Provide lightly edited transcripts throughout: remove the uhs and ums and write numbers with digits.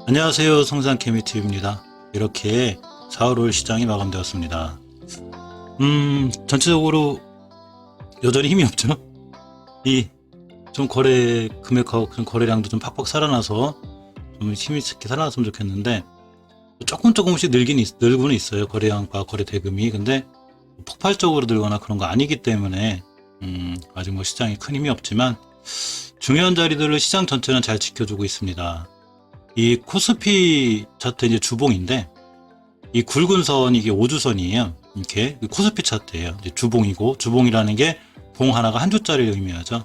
안녕하세요. 성산케미TV입니다. 이렇게 4월 5일 시장이 마감되었습니다. 전체적으로 여전히 힘이 없죠. 좀 거래 금액하고 거래량도 좀 팍팍 살아나서 좀 힘이 있게 살아났으면 좋겠는데, 조금씩 늘고는 있어요. 거래량과 거래 대금이. 근데 폭발적으로 늘거나 그런 거 아니기 때문에 아직 뭐 시장에 큰 힘이 없지만 중요한 자리들을 시장 전체는 잘 지켜주고 있습니다. 이 코스피 차트 이제 주봉인데, 이 굵은 선 이게 5주선이에요. 이렇게 코스피 차트예요. 이제 주봉이라는 게 봉 하나가 한 주짜리를 의미하죠.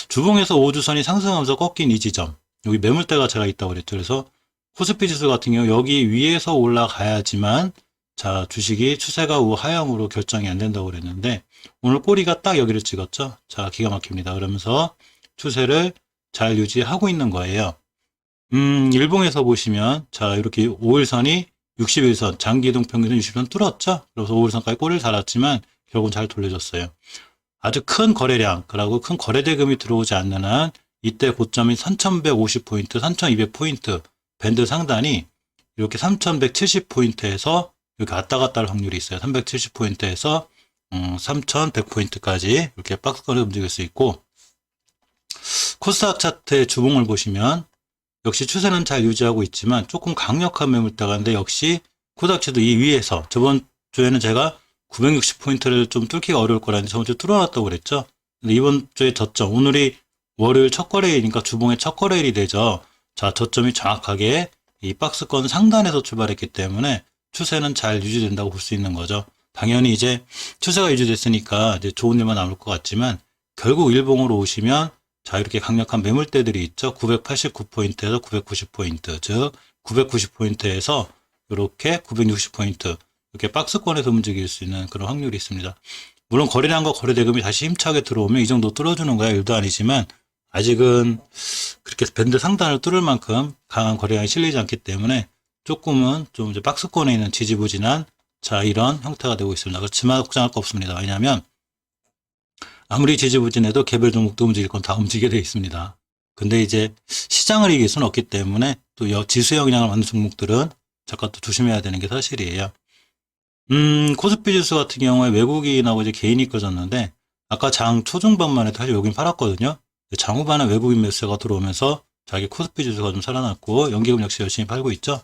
주봉에서 5주선이 상승하면서 꺾인 이 지점, 여기 매물대가 제가 있다고 그랬죠. 그래서 코스피 지수 같은 경우 여기 위에서 올라가야지만 자 주식이 추세가 우하향으로 결정이 안 된다고 그랬는데, 오늘 꼬리가 딱 여기를 찍었죠. 자, 기가 막힙니다. 그러면서 추세를 잘 유지하고 있는 거예요. 일봉에서 보시면, 자, 이렇게 5일선이 61선, 장기이동 평균선 60선 뚫었죠? 그래서 5일선까지 꼬리를 달았지만, 결국은 잘 돌려줬어요. 아주 큰 거래량, 그리고 큰 거래대금이 들어오지 않는 한, 이때 고점이 3150포인트, 3200포인트, 밴드 상단이 이렇게 3170포인트에서 이렇게 왔다 갔다 할 확률이 있어요. 370포인트에서 3100포인트까지 이렇게 박스권을 움직일 수 있고, 코스닥 차트의 주봉을 보시면, 역시 추세는 잘 유지하고 있지만 조금 강력한 매물대가인데, 역시 코스닥지도 이 위에서 저번 주에는 제가 960포인트를 좀 뚫기가 어려울 거라는데 저번 주에 뚫어놨다고 그랬죠. 근데 이번 주에 저점, 오늘이 월요일 첫 거래일이니까 주봉의 첫 거래일이 되죠. 자, 저점이 정확하게 이 박스권 상단에서 출발했기 때문에 추세는 잘 유지된다고 볼 수 있는 거죠. 당연히 이제 추세가 유지됐으니까 이제 좋은 일만 남을 것 같지만, 결국 일봉으로 오시면 자, 이렇게 강력한 매물대들이 있죠. 989포인트에서 990포인트, 즉 990포인트에서 이렇게 960포인트, 이렇게 박스권에서 움직일 수 있는 그런 확률이 있습니다. 물론 거래량과 거래대금이 다시 힘차게 들어오면 이 정도 뚫어주는 거야 일도 아니지만, 아직은 그렇게 밴드 상단을 뚫을 만큼 강한 거래량이 실리지 않기 때문에 조금은 좀 이제 박스권에 있는 지지부진한 자, 이런 형태가 되고 있습니다. 그렇지만 걱정할 거 없습니다. 왜냐하면 아무리 지지부진해도 개별 종목도 움직일 건 다 움직이게 되어 있습니다. 근데 이제 시장을 이길 수는 없기 때문에 또 지수 영향을 받는 종목들은 잠깐 또 조심해야 되는 게 사실이에요. 코스피 지수 같은 경우에 외국인하고 이제 개인이 꺼졌는데, 아까 장 초중반만 해도 사실 여긴 팔았거든요. 장 후반에 외국인 매수가 들어오면서 자기 코스피 지수가 좀 살아났고, 연기금 역시 열심히 팔고 있죠.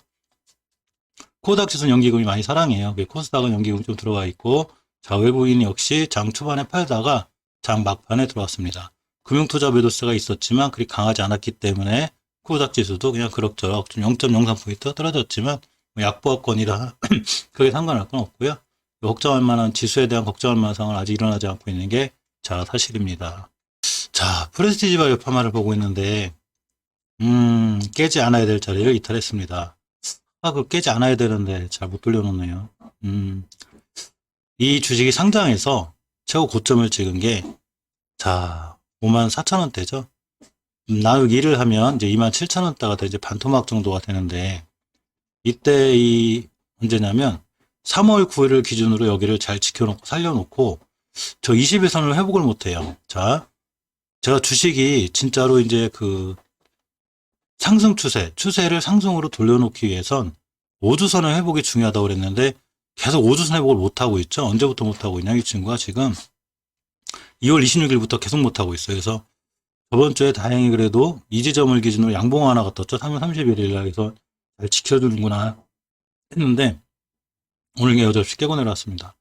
코스닥 지수는 연기금이 많이 사랑해요. 코스닥은 연기금이 좀 들어가 있고, 자, 외국인이 역시 장 초반에 팔다가 장 막판에 들어왔습니다. 금융투자 매도세가 있었지만 그리 강하지 않았기 때문에 코스닥 지수도 그냥 그럭저럭 좀 0.03포인트 떨어졌지만 약보합권이라 크게 상관할 건 없고요. 걱정할 만한, 지수에 대한 걱정할 만한 상황은 아직 일어나지 않고 있는 게 자, 사실입니다. 자, 프레스티지 바이오 파마를 보고 있는데, 깨지 않아야 될 자리를 이탈했습니다. 그 깨지 않아야 되는데 잘 못 돌려놓네요. 이 주식이 상장해서 최고 고점을 찍은 게, 자, 54,000원대죠. 나육 1을 하면 이제 27,000원대가 이제 반토막 정도가 되는데, 이때 언제냐면 3월 9일을 기준으로 여기를 잘 지켜놓고 살려놓고 저 21선을 회복을 못해요. 자, 제가 주식이 진짜로 이제 그 상승 추세를 상승으로 돌려놓기 위해선 5주선의 회복이 중요하다고 그랬는데, 계속 5주선 회복을 못하고 있죠. 언제부터 못하고 있냐, 이 친구가 지금 2월 26일부터 계속 못하고 있어요. 그래서 저번 주에 다행히 그래도 이 지점을 기준으로 양봉 하나가 떴죠. 3월 31일날. 해서 잘 지켜주는구나 했는데, 오늘 여전히 깨고 내려왔습니다.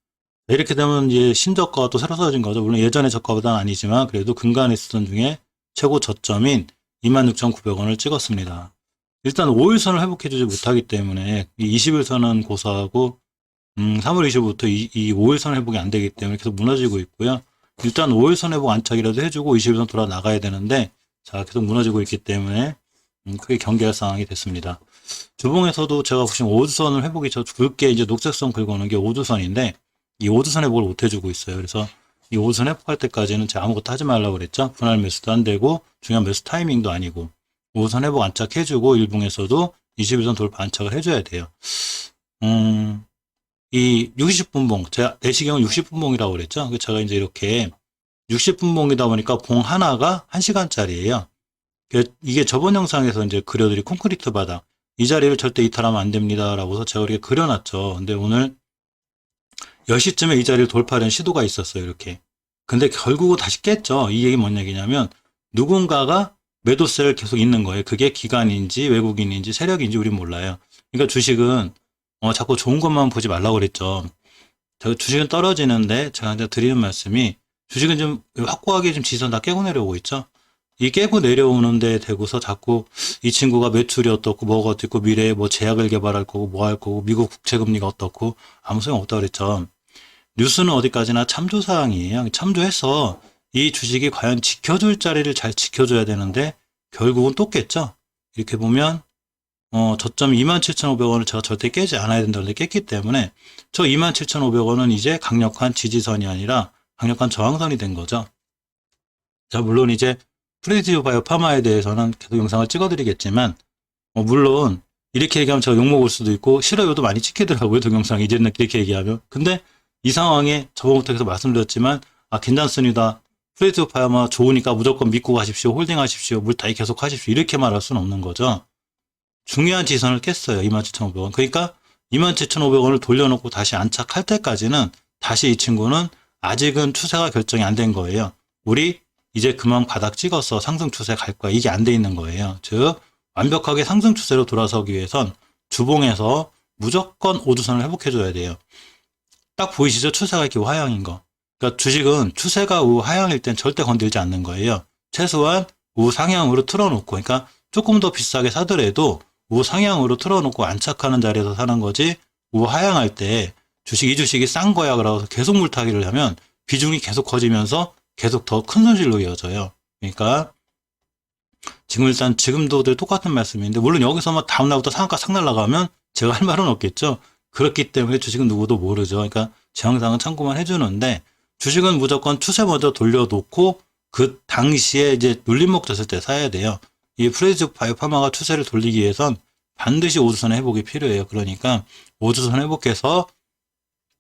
이렇게 되면 이제 신저가가 또 새로 써진 거죠. 물론 예전의 저가보다는 아니지만 그래도 근간에 있었던 중에 최고 저점인 26,900원을 찍었습니다. 일단 5일선을 회복해주지 못하기 때문에 이 20일선은 고사하고 3월 20일부터 이 5일선 회복이 안 되기 때문에 계속 무너지고 있고요. 일단 5일선 회복 안착이라도 해주고 20일선 돌아 나가야 되는데, 자, 계속 무너지고 있기 때문에 크게 경계할 상황이 됐습니다. 주봉에서도 제가 보시면 5주선을 회복이 굵게 이제 녹색선 긁어오는 게 5주선인데, 이 5주선 회복을 못 해주고 있어요. 그래서 이 5주선 회복할 때까지는 제가 아무것도 하지 말라고 그랬죠. 분할 매수도 안 되고 중요한 매수 타이밍도 아니고 5주선 회복 안착해주고 일봉에서도 21선 돌파 안착을 해줘야 돼요. 이 60분봉, 제가 내시경은 60분봉이라고 그랬죠. 제가 이제 이렇게 60분봉이다 보니까 봉 하나가 1시간짜리예요. 이게 저번 영상에서 이제 그려드린 콘크리트 바닥, 이 자리를 절대 이탈하면 안 됩니다. 라고서 제가 이렇게 그려놨죠. 근데 오늘 10시쯤에 이 자리를 돌파하는 시도가 있었어요. 이렇게. 근데 결국은 다시 깼죠. 이 얘기 뭔 얘기냐면 누군가가 매도세를 계속 있는 거예요. 그게 기관인지 외국인인지 세력인지 우린 몰라요. 그러니까 주식은 자꾸 좋은 것만 보지 말라고 그랬죠. 주식은 떨어지는데 제가 이제 드리는 말씀이 주식은 좀 확고하게 좀 지선 다 깨고 내려오고 있죠. 이 깨고 내려오는데 대고서 자꾸 이 친구가 매출이 어떻고 뭐가 어떻고 미래에 뭐 제약을 개발할 거고 뭐 할 거고 미국 국채금리가 어떻고 아무 소용 없다고 그랬죠. 뉴스는 어디까지나 참조사항이에요. 참조해서 이 주식이 과연 지켜줄 자리를 잘 지켜줘야 되는데 결국은 또 깼죠. 이렇게 보면 저점 27,500원을 제가 절대 깨지 않아야 된다는데 깼기 때문에 저 27,500원은 이제 강력한 지지선이 아니라 강력한 저항선이 된 거죠. 자, 물론 이제 프레디오 바이오 파마에 대해서는 계속 영상을 찍어드리겠지만 물론 이렇게 얘기하면 제가 욕먹을 수도 있고 싫어요도 많이 찍히더라고요. 동영상 이제는 이렇게 얘기하면. 근데 이 상황에 저번부터 계속 말씀드렸지만 괜찮습니다. 프레디오 파마 좋으니까 무조건 믿고 가십시오. 홀딩하십시오. 물타기 계속 하십시오. 이렇게 말할 수는 없는 거죠. 중요한 지선을 깼어요. 27,500원. 그러니까 27,500원을 돌려놓고 다시 안착할 때까지는 다시 이 친구는 아직은 추세가 결정이 안 된 거예요. 우리 이제 그만 바닥 찍어서 상승 추세 갈 거야. 이게 안 돼 있는 거예요. 즉 완벽하게 상승 추세로 돌아서기 위해선 주봉에서 무조건 5주선을 회복해줘야 돼요. 딱 보이시죠? 추세가 이렇게 우하향인 거. 그러니까 주식은 추세가 우하향일 땐 절대 건들지 않는 거예요. 최소한 우상향으로 틀어놓고, 그러니까 조금 더 비싸게 사더라도 우상향으로 틀어놓고 안착하는 자리에서 사는 거지, 우하향할 때 이 주식이 싼 거야 그러고서 계속 물타기를 하면 비중이 계속 커지면서 계속 더 큰 손실로 이어져요. 그러니까 지금 일단 지금도 똑같은 말씀인데 물론 여기서 막 다음날부터 상한가 싹 날아가면 제가 할 말은 없겠죠. 그렇기 때문에 주식은 누구도 모르죠. 그러니까 제 영상은 참고만 해주는데 주식은 무조건 추세 먼저 돌려놓고 그 당시에 이제 눌림목 졌을 때 사야 돼요. 이 프레디오 바이오 파마가 추세를 돌리기 위해선 반드시 5주선 회복이 필요해요. 그러니까 5주선 회복해서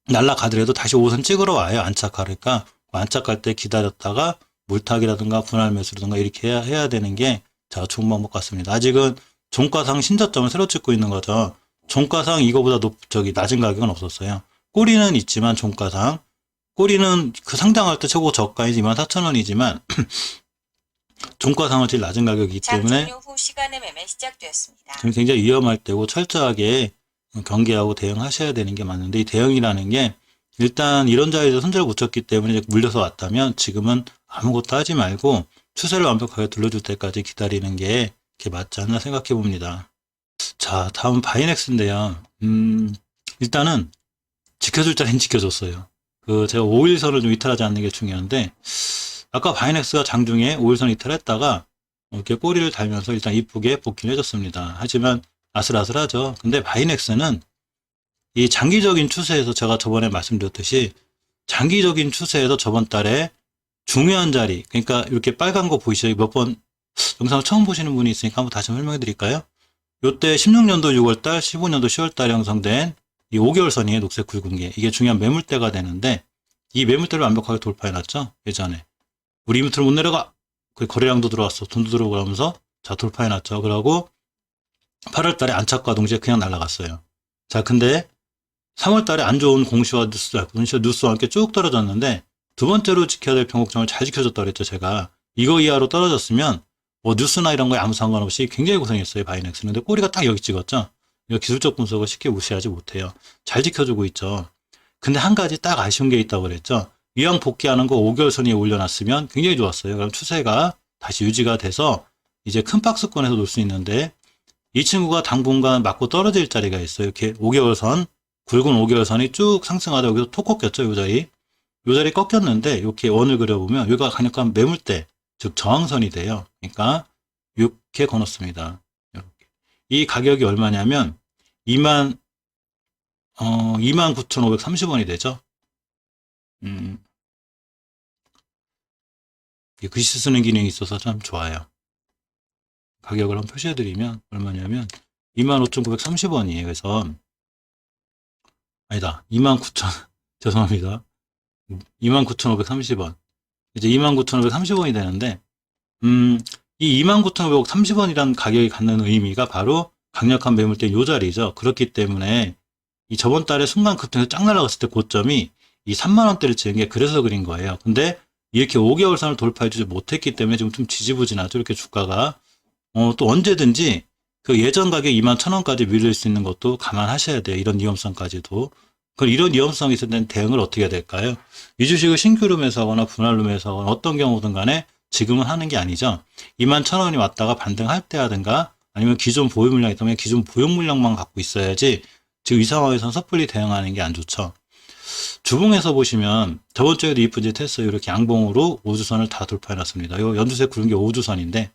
날아가더라도 다시 5선 찍으러 와요. 안착하니까 안착할 때 기다렸다가 물타기라든가 분할 매수라든가 이렇게 해야 되는 게 자, 좋은 방법 같습니다. 아직은 종가상 신저점을 새로 찍고 있는 거죠. 종가상 이거보다 낮은 가격은 없었어요. 꼬리는 있지만 종가상 꼬리는 그 상장할 때 최고 저가인 24,000원이지만 종가상은 제일 낮은 가격이기 때문에 후 시간의 매매 시작되었습니다. 굉장히 위험할 때고 철저하게 경계하고 대응하셔야 되는 게 맞는데 이 대응이라는 게 일단 이런 자리에서 손절을 못 쳤기 때문에 물려서 왔다면 지금은 아무것도 하지 말고 추세를 완벽하게 둘러줄 때까지 기다리는 게 이렇게 맞지 않나 생각해 봅니다. 자, 다음 바이넥스인데요. 일단은 지켜줄 자리는 지켜줬어요. 제가 5일선을 좀 이탈하지 않는 게 중요한데 아까 바이넥스가 장중에 5일선 이탈했다가 이렇게 꼬리를 달면서 일단 이쁘게 복귀를 해줬습니다. 하지만 아슬아슬하죠. 근데 바이넥스는 이 장기적인 추세에서 제가 저번에 말씀드렸듯이 장기적인 추세에서 저번 달에 중요한 자리, 그러니까 이렇게 빨간 거 보이시죠? 몇 번 영상을 처음 보시는 분이 있으니까 한번 다시 설명해 드릴까요? 요때 16년도 6월달, 15년도 10월달에 형성된 이 5개월 선이에요. 녹색 굵은 게. 이게 중요한 매물대가 되는데 이 매물대를 완벽하게 돌파해 놨죠. 예전에. 우리 밑으로 못 내려가. 그 거래량도 들어왔어. 돈도 들어오고 하면서 자, 돌파해 놨죠. 그러고 8월달에 안착과 동시에 그냥 날아갔어요. 자, 근데 3월달에 안 좋은 공시와 뉴스와 함께 쭉 떨어졌는데 두 번째로 지켜야 될 평곡점을 잘 지켜줬다 그랬죠. 제가 이거 이하로 떨어졌으면 뭐 뉴스나 이런 거에 아무 상관없이 굉장히 고생했어요. 바이넥스는. 근데 꼬리가 딱 여기 찍었죠. 이거 기술적 분석을 쉽게 무시하지 못해요. 잘 지켜주고 있죠. 근데 한 가지 딱 아쉬운 게 있다고 그랬죠. 위양 복귀하는 거 5개월 선 위에 올려놨으면 굉장히 좋았어요. 그럼 추세가 다시 유지가 돼서 이제 큰 박스권에서 놀 수 있는데 이 친구가 당분간 맞고 떨어질 자리가 있어요. 이렇게 5개월 선, 굵은 5개월 선이 쭉 상승하다 여기서 톡 꺾였죠. 요 자리. 요 자리 꺾였는데 이렇게 원을 그려보면 여기가 강력한 매물대, 즉 저항선이 돼요. 그러니까 이렇게 거놓습니다. 이렇게. 이 가격이 얼마냐면 29,530원이 되죠. 글씨 쓰는 기능이 있어서 참 좋아요. 가격을 한번 표시해드리면 얼마냐면 25,930원이에요. 그래서 아니다. 29,000 죄송합니다. 29,530원. 이제 29,530원이 되는데, 이 29,530원이라는 가격이 갖는 의미가 바로 강력한 매물대 요 자리죠. 그렇기 때문에 이 저번 달에 순간 급등해서 쫙 날아갔을 때 고점이 이 3만원대를 찍은 게 그래서 그린 거예요. 근데 이렇게 5개월 선을 돌파해주지 못했기 때문에 지금 좀 지지부진하죠. 이렇게 주가가. 또 언제든지 그 예전 가격 21,000원까지 밀릴 수 있는 것도 감안하셔야 돼요. 이런 위험성까지도. 그럼 이런 위험성이 있을 때는 대응을 어떻게 해야 될까요? 이 주식을 신규로 매수하거나 분할로 매수하거나 어떤 경우든 간에 지금은 하는 게 아니죠. 21,000원이 왔다가 반등할 때 하든가 아니면 기존 보유 물량이 있다면 기존 보유 물량만 갖고 있어야지 지금 이 상황에서는 섣불리 대응하는 게 안 좋죠. 주봉에서 보시면 저번 주에도 이쁜 짓 했어요. 이렇게 양봉으로 5주선을 다 돌파해 놨습니다. 요 연두색 구른 게 5주선인데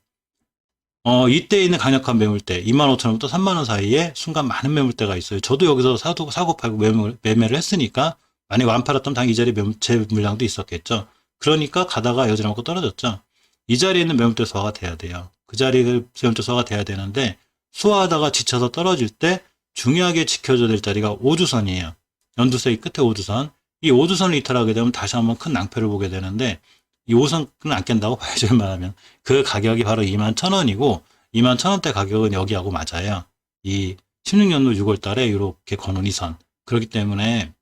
이때 있는 강력한 매물대 25,000원부터 3만원 사이에 순간 많은 매물대가 있어요. 저도 여기서 사고 팔고 매매를 했으니까 만약에 안 팔았다면 당연히 이 자리에 제 물량도 있었겠죠. 그러니까 가다가 여지없고 떨어졌죠. 이 자리에 있는 매물대 소화가 돼야 돼요. 그 자리에 매물대 소화가 돼야 되는데 소화하다가 지쳐서 떨어질 때 중요하게 지켜줘야 될 자리가 5주선이에요. 연두색이 끝에 5주선. 이 5주선을 이탈하게 되면 다시 한번 큰 낭패를 보게 되는데 이 5선은 안 깬다고 봐야죠. 웬만하면. 그 가격이 바로 21,000원이고 21,000원대 가격은 여기하고 맞아요. 이 16년도 6월 달에 이렇게 거는 이 선. 그렇기 때문에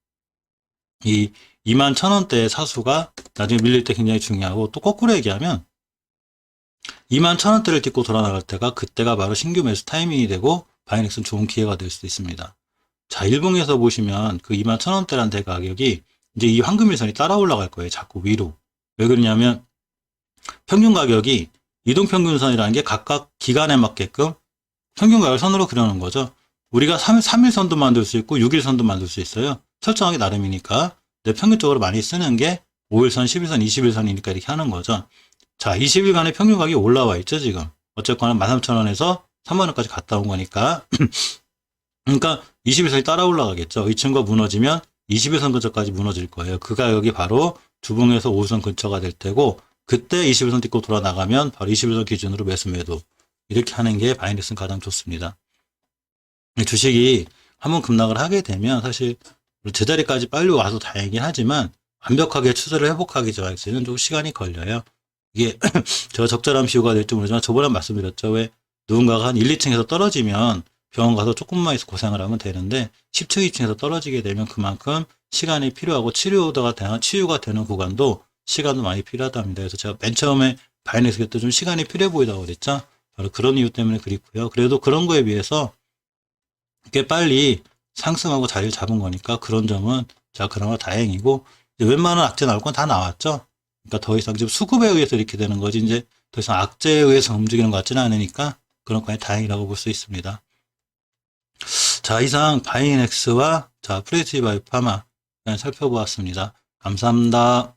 이 21,000원대의 사수가 나중에 밀릴 때 굉장히 중요하고 또 거꾸로 얘기하면 21,000원대를 딛고 돌아나갈 때가 그때가 바로 신규 매수 타이밍이 되고 바이넥스는 좋은 기회가 될 수도 있습니다. 자, 일봉에서 보시면 그 21,000원대라는 대 가격이 이제 이 황금일선이 따라 올라갈 거예요. 자꾸 위로. 왜 그러냐면 평균 가격이 이동평균선이라는 게 각각 기간에 맞게끔 평균 가격을 선으로 그려놓은 거죠. 우리가 3일선도 만들 수 있고 6일선도 만들 수 있어요. 설정하기 나름이니까. 근데 평균적으로 많이 쓰는 게 5일선, 10일선, 20일선이니까 이렇게 하는 거죠. 자, 20일간의 평균 가격이 올라와 있죠, 지금. 어쨌거나 13,000원에서 3만원까지 갔다 온 거니까. 그러니까 21선이 따라 올라가겠죠. 이 친구가 무너지면 21선 근처까지 무너질 거예요. 그 가격이 바로 주봉에서 5선 근처가 될 테고 그때 21선 딛고 돌아 나가면 바로 21선 기준으로 매수 매도 이렇게 하는 게 바이넥스는 가장 좋습니다. 주식이 한번 급락을 하게 되면 사실 제자리까지 빨리 와서 다행이긴 하지만 완벽하게 추세를 회복하기 전까지는 좀 시간이 걸려요. 이게 제가 적절한 비유가 될지 모르지만 저번에 말씀드렸죠. 왜 누군가가 한 1, 2층에서 떨어지면 병원 가서 조금만 있어 고생을 하면 되는데 10층, 2층에서 떨어지게 되면 그만큼 시간이 필요하고 치유가 되는 구간도 시간도 많이 필요하답니다. 그래서 제가 맨 처음에 바이넥스 때 좀 시간이 필요해 보이다고 그랬죠. 바로 그런 이유 때문에 그립고요. 그래도 그런 거에 비해서 꽤 빨리 상승하고 자리를 잡은 거니까 그런 점은 제가 그나마 다행이고 웬만한 악재 나올 건 다 나왔죠. 그러니까 더 이상 지금 수급에 의해서 이렇게 되는 거지 이제 더 이상 악재에 의해서 움직이는 것 같지는 않으니까 그런 거에 다행이라고 볼 수 있습니다. 자, 이상 바이넥스와 프레티바이오파마 살펴보았습니다. 감사합니다.